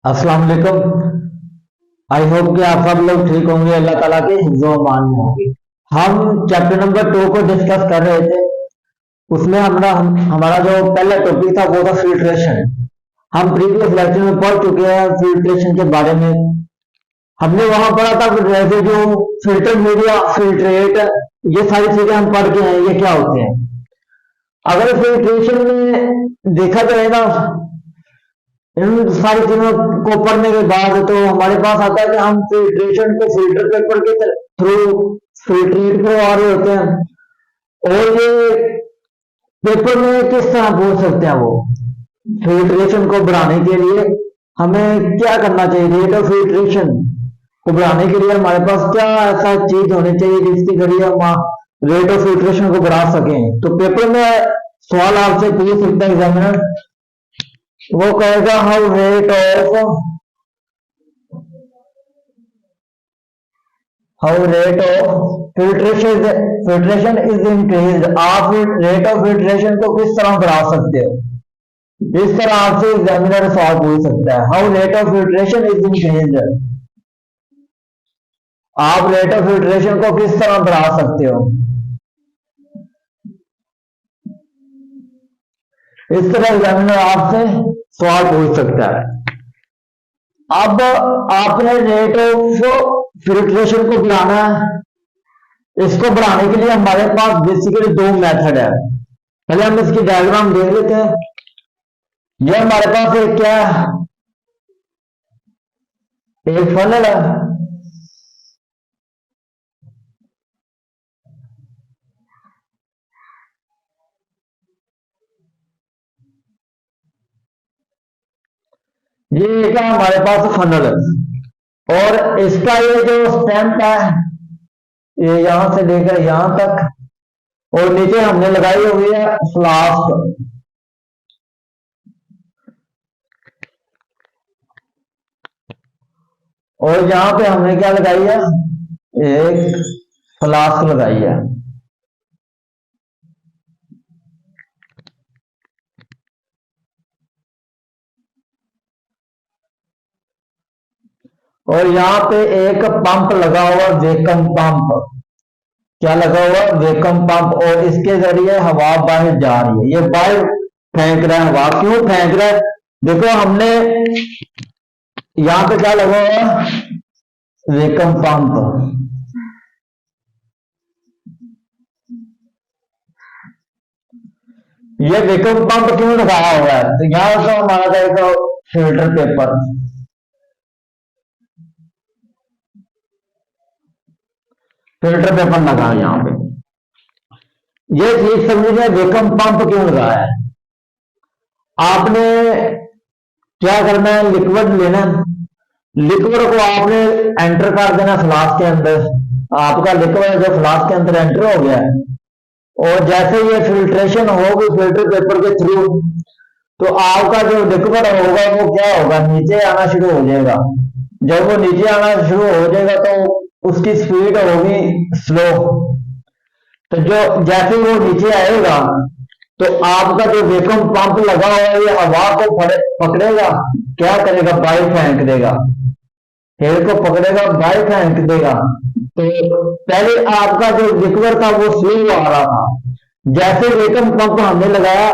अस्सलाम वालेकुम। I hope कि आप सब लोग ठीक होंगे, अल्लाह ताला के हिफ्ज़ो अमान में होंगे। हम चैप्टर नंबर 2 को डिस्कस कर रहे थे। उसमें हमारा जो पहला टॉपिक था वो था फिल्ट्रेशन। हम प्रीवियस लेक्चर में पढ़ चुके हैं फिल्ट्रेशन के बारे में। हमने वहां पढ़ा था रेसिड्यू, फिल्टर मीडिया, फिल्ट्रेट, ये सारी चीजें हम पढ़ के हैं, ये क्या होते हैं। अगर फिल्ट्रेशन में देखा जाए ना, इन सारी चीजों को पढ़ने के बाद तो हमारे पास आता है कि हम फिल्ट्रेशन को फिल्टर पेपर के थ्रू फिल्ट्रेट करवा रहे होते हैं। और ये पेपर में किस तरह बोल सकते हैं वो फिल्ट्रेशन को बढ़ाने के लिए हमें क्या करना चाहिए। रेट ऑफ फिल्ट्रेशन को बढ़ाने के लिए हमारे पास क्या ऐसा चीज होनी चाहिए जिसके जरिए हम रेट ऑफ फिल्ट्रेशन को बढ़ा सकें। तो पेपर में सवाल आपसे पूछ सकता है एग्जामिनर, वो कहेगा how rate of filtration is increase. आप रेट ऑफ फिल्ट्रेशन को किस तरह बढ़ा सकते हो, इस तरह आपसे एग्जामिनर सवाल पूछ सकता है। How rate of filtration is increase, आप रेट ऑफ फिल्ट्रेशन को किस तरह बढ़ा सकते हो, इस तरह एग्जामिनर आपसे सवाल पूछ सकता है। अब आपने रेट ऑफ फिल्ट्रेशन को बढ़ाना है। इसको बढ़ाने के लिए हमारे पास बेसिकली दो मेथड है। पहले हम इसकी डायग्राम देख लेते हैं। यह हमारे पास एक क्या है, एक फनल है। ये क्या हमारे पास फनल है और इसका ये जो स्टैंप है ये यहां से लेकर यहां तक और नीचे हमने लगाई हुई है फ्लास्क। और यहां पे हमने क्या लगाई है, एक फ्लास्क लगाई है। और यहाँ पे एक पंप लगा हुआ, वेकम पंप। क्या लगा हुआ, वेकम पंप। और इसके जरिए हवा बाहर जा रही है, ये बाहर फेंक रहा है हवा। क्यों फेंक रहा है, देखो हमने यहाँ पे क्या लगा हुआ, वेकम पंप। ये वेकम पंप क्यों लगाया हुआ है, तो यहाँ से हमारा जाएगा फिल्टर पेपर। फिल्टर पेपर लगा यहाँ पे, ये चीज समझिए वेकम पंप क्यों लगाया है। आपने क्या करना है, लिक्विड लेना, लिक्विड को आपने एंटर कर देना फ्लास्क के अंदर। आपका लिक्विड जो फ्लास्क के अंदर एंटर हो गया है और जैसे ये फिल्ट्रेशन होगी फिल्टर पेपर के थ्रू, तो आपका जो लिक्विड होगा वो क्या होगा, नीचे आना शुरू हो जाएगा। जब वो नीचे आना शुरू हो जाएगा तो उसकी स्पीड होगी स्लो। तो जो जैसे वो नीचे आएगा तो आपका जो वेकम पंप लगा हुआ है ये हवा को पकड़ेगा, क्या करेगा, बाहर फेंक देगा। एयर को पकड़ेगा, बाहर फेंक देगा। तो पहले आपका जो लिक्विड था वो स्लो आ रहा था, जैसे वेकम पंप हमने लगाया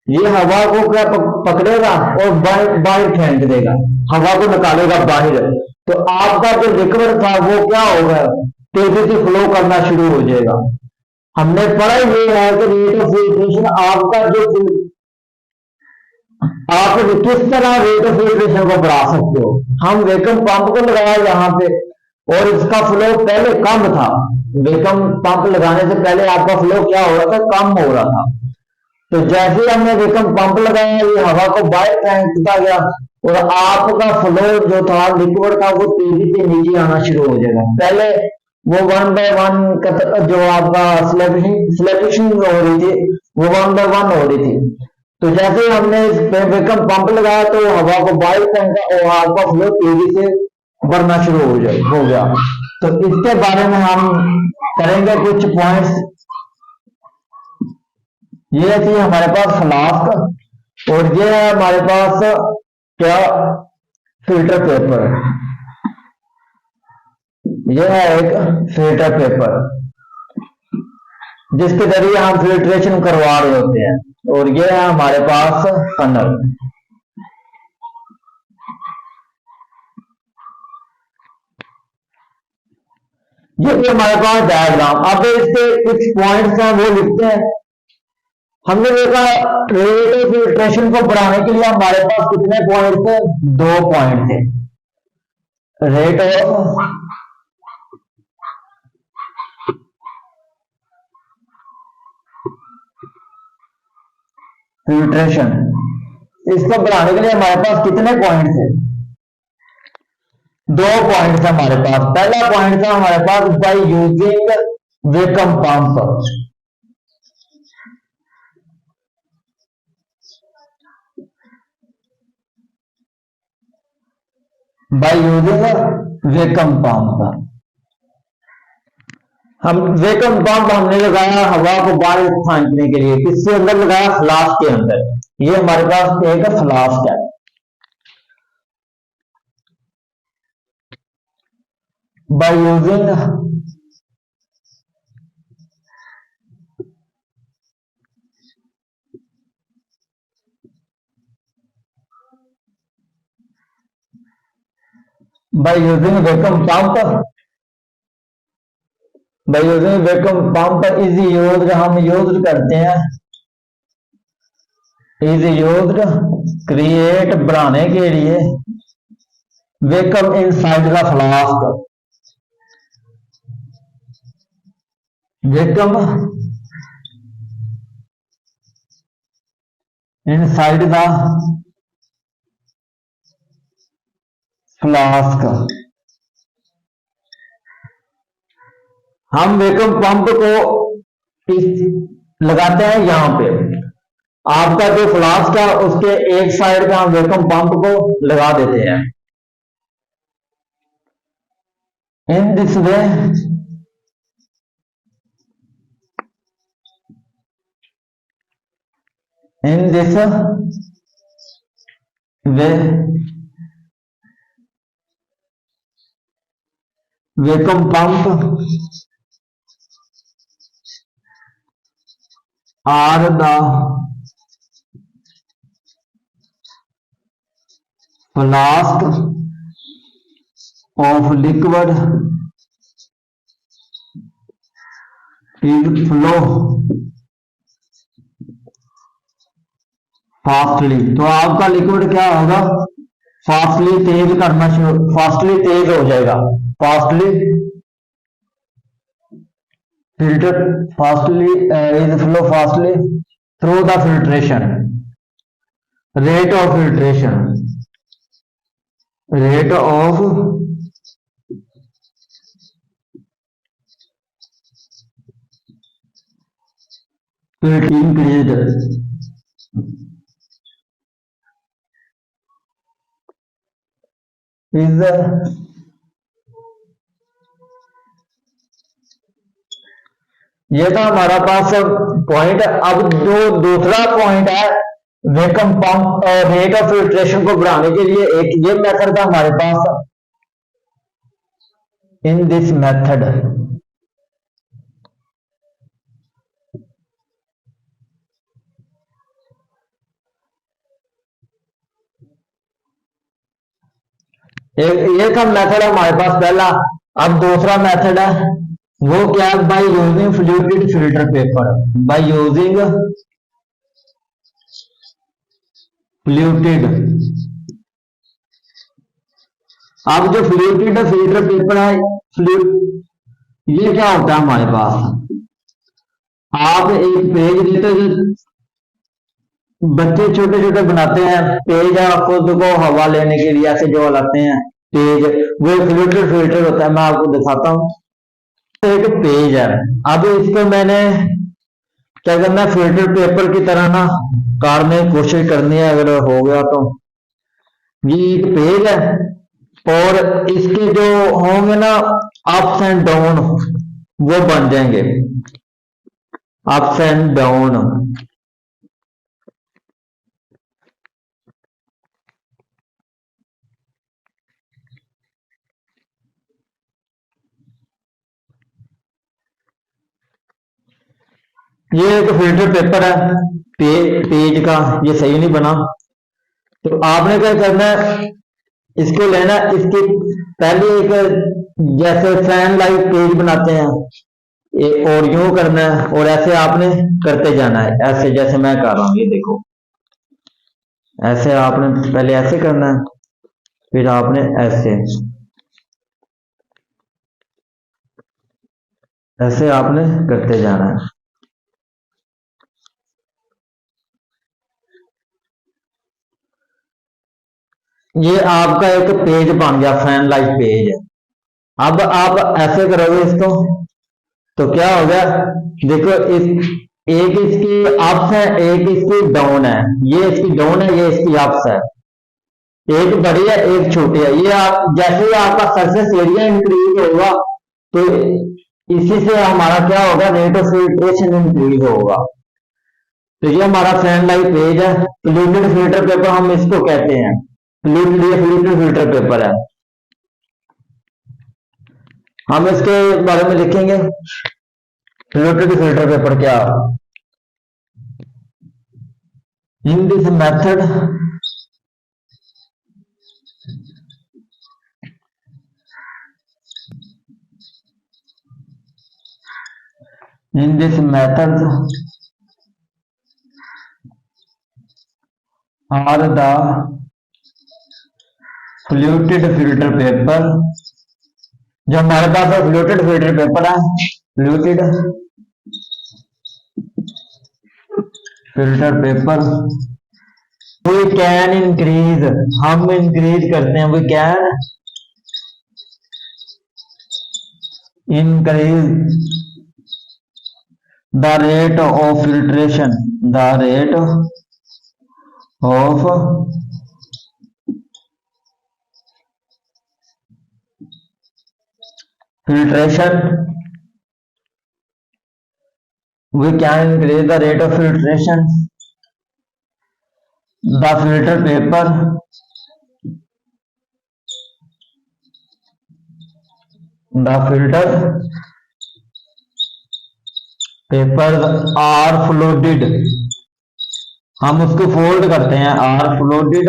ये हवा को क्या पकड़ेगा और बाहर फेंक देगा, हवा को निकालेगा बाहर। तो आपका जो लिक्विड था वो क्या होगा, तेजी से फ्लो करना शुरू हो जाएगा। हमने पढ़ा ये है कि रेट ऑफ फिल्ट्रेशन आपका जो आप किस तरह रेट ऑफ फिल्ट्रेशन को बढ़ा सकते हो। हम वेकम पंप को लगाया यहाँ पे और इसका फ्लो पहले कम था। वेकम पंप लगाने से पहले आपका फ्लो क्या हो रहा था, कम हो रहा था। तो जैसे ही हमने वेकम पंप लगाया ये हवा को बाहर फेंकता गया और आपका फ्लो जो था लिक्विड का वो तेजी से नीचे आना शुरू हो जाएगा। पहले वो 1 बाय 1 जो आपका स्लैबिशिंग हो रही थी वो 1 बाय 1 हो रही थी। तो जैसे हमने इस पे वेकम पंप लगाया तो हवा को बाहर फेंका और आपका फ्लो तेजी से बढ़ना शुरू हो गया। तो इसके बारे में हम करेंगे कुछ पॉइंट्स। ये थी हमारे पास फ्लास्क और ये है हमारे पास क्या, फिल्टर पेपर, यह है एक फिल्टर पेपर जिसके जरिए हम फिल्ट्रेशन करवा रहे होते हैं, और ये है हमारे पास फनल। ये भी हमारे पास डायग्राम। अब इसके कुछ पॉइंट्स हैं वो लिखते हैं। हमने देखा रेट ऑफ फिल्ट्रेशन को बढ़ाने के लिए हमारे पास कितने पॉइंट थे? 2 पॉइंट थे। रेट ऑफ फिल्ट्रेशन, इसको बढ़ाने के लिए हमारे पास कितने पॉइंट थे? 2 पॉइंट थे हमारे पास। पहला पॉइंट था हमारे पास by using vacuum pump. By using vacuum pump, हम वैक्यूम पंप हमने लगाया हवा को बाहर फेंकने के लिए। किसके अंदर लगाया? फ्लास्क के अंदर। ये हमारे पास एक फ्लास्क है। Bye using vacuum pump, by using vacuum pump is used, हम यूज करते हैं, इज यूज्ड क्रिएट, बढ़ाने के लिए, vacuum inside the flask, vacuum inside the flask. हम वैक्यूम पंप को लगाते हैं यहां पे। आपका जो फ्लास्क है उसके एक साइड पे हम वैक्यूम पंप को लगा देते हैं। In this way vacuum pump are the flask of liquid is flow fastly. तो आपका लिक्विड क्या होगा? फास्टली तेज करना शुरू, फास्टली तेज हो जाएगा। Fastly filter fastly is flow fastly through the filtration, rate of filtration, rate of increased, is ये था हमारा पास पॉइंट। अब जो दूसरा पॉइंट है vacuum pump rate of filtration को बढ़ाने के लिए एक ये मेथड था हमारे पास। इन दिस मेथड ये था मेथड हमारे पास पहला। अब दूसरा मेथड है वो क्या? By using fluid filter paper, by using fluid. अब जो फ्लूइड फिल्टर पेपर है, ये क्या होता है हमारे पास? आप एक पेज देते हैं, बच्चे छोटे छोटे बनाते हैं पेज, खुद को हवा लेने के लिए ऐसे जो लाते हैं पेज, वो फ्लूइड फिल्टर होता है। मैं आपको दिखाता हूं, एक पेज है। अब इसको मैंने क्या करना है? फिल्टर पेपर की तरह ना काटने की कोशिश करनी है। अगर हो गया तो ये एक पेज है, और इसके जो होंगे ना अप्स एंड डाउन, वो बन जाएंगे अप्स एंड डाउन। ये एक फिल्टर पेपर है पेज का, ये सही नहीं बना। तो आपने क्या करना है, इसको लेना, इसकी पहले एक जैसे फैन लाइट पेज बनाते हैं और यूं करना है, और ऐसे आपने करते जाना है, ऐसे जैसे मैं कर रहा हूं, ये देखो ऐसे आपने पहले ऐसे करना है, फिर आपने ऐसे आपने करते जाना है। ये आपका एक पेज बन गया, फैन लाइट पेज। अब आप ऐसे करोगे इसको तो क्या हो गया, देखो इस एक इसकी अप्स है, एक इसकी डाउन है, ये इसकी डाउन है, ये इसकी अप्स है, एक बड़ी है एक छोटी है। ये आप जैसे ही आपका सरफेस एरिया इंक्रीज होगा तो इसी से हमारा क्या होगा, रेट ऑफ फिल्ट्रेशन इंक्रीज होगा। तो ये हमारा फैन लाइट पेज है, फ्लूइड फिल्टर पेपर हम इसको कहते हैं, फ्लूइड फिल्टर पेपर है। हम इसके बारे में लिखेंगे फ्लूइड फिल्टर पेपर क्या। In this method in this method are the fluted filter paper, जो हमारे पास फ्लूटेड फिल्टर पेपर है, fluted filter paper, we can increase, हम इंक्रीज करते हैं, we can increase the rate of filtration, the rate of filtration, we can increase the rate of filtration, the filter paper papers are fluted, हम उसको fold करते हैं, are fluted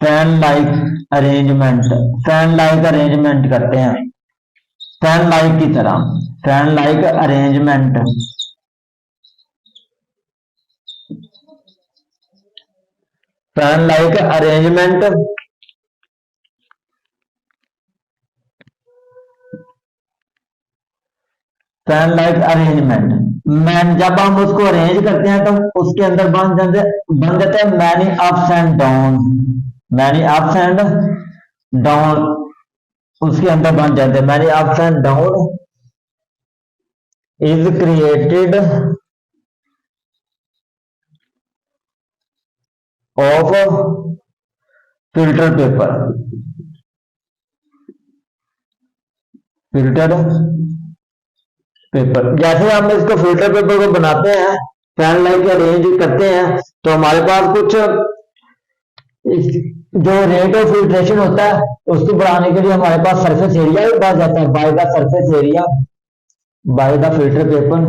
fan like arrangement, fan like arrangement करते हैं, fan like की तरह, fan like arrangement, fan like arrangement, fan like arrangement. मैन जब हम उसको अरेंज करते हैं तो उसके अंदर बन जाते हैं many ups and down, many ups and down, उसके अंदर बन जाते हैं many ups and down is created of filter paper, filter paper. जैसे हम इसको फिल्टर पेपर को बनाते हैं, फैन लाइक अरेंज करते हैं, तो हमारे पास कुछ जो रेट ऑफ फिल्ट्रेशन होता है उसको बढ़ाने के लिए हमारे पास सरफेस एरिया भी बढ़ जाता है, by the surface area, by the filter paper,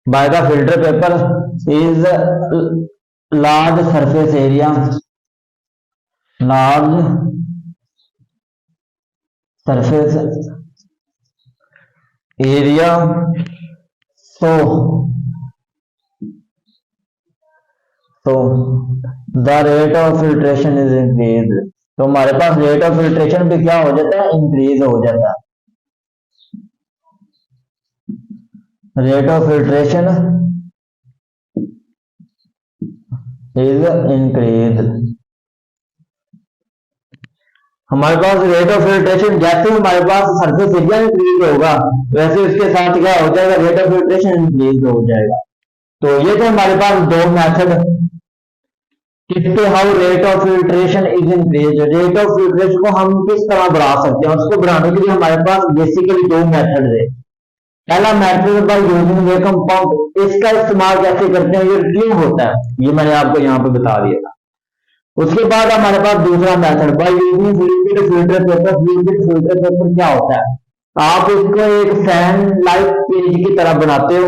by the filter paper is large surface area, large surface area, so the rate of filtration is increased, तो हमारे पास रेट ऑफ फिल्ट्रेशन भी क्या हो जाता है, इंक्रीज हो जाता है, rate of filtration is increase. हमारे पास रेट ऑफ फिल्ट्रेशन, जैसे हमारे पास सरफेस एरिया इंक्रीज होगा वैसे उसके साथ क्या हो जाएगा, रेट ऑफ फिल्ट्रेशन इंक्रीज हो जाएगा। तो ये तो हमारे पास दो मेथड, किसके how rate of filtration is increase, rate of filtration को हम किस तरह बढ़ा सकते हैं, उसको बढ़ाने के लिए हमारे पास बेसिकली दो मेथड है। पहला method by using vacuum pump, इसका इस्तेमाल कैसे करते हैं, ये क्यों होता है, ये मैंने आपको यहाँ पे बता दिया था। उसके बाद हमारे पास दूसरा method by using liquid filter paper. Liquid filter paper क्या होता है, आप इसको एक फैन लाइक पेज की तरह बनाते हो,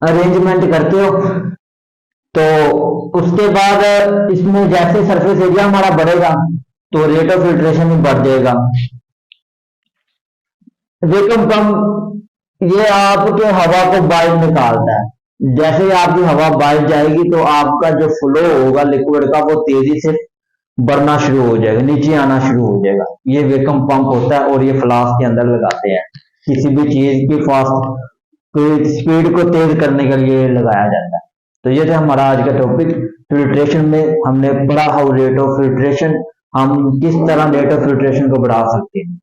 अरेंजमेंट करते हो, तो उसके बाद इसमें जैसे सरफेस एरिया हमारा बढ़ेगा तो रेट ऑफ फिल्ट्रेशन भी बढ़ जाएगा। वैक्यूम पंप ये आपके हवा को बाहर निकालता है। जैसे ही आपकी हवा बाहर जाएगी तो आपका जो फ्लो होगा लिक्विड का वो तेजी से बढ़ना शुरू हो जाएगा, नीचे आना शुरू हो जाएगा। ये वैक्यूम पंप होता है और ये फ्लास्क के अंदर लगाते हैं, किसी भी चीज की फास्ट स्पीड को तेज करने के लिए लगाया जाता है। तो ये था हमारा आज का टॉपिक। फिल्ट्रेशन में हमने पढ़ा हाउ रेट ऑफ फिल्ट्रेशन, हम किस तरह रेट ऑफ फिल्ट्रेशन को बढ़ा सकते हैं।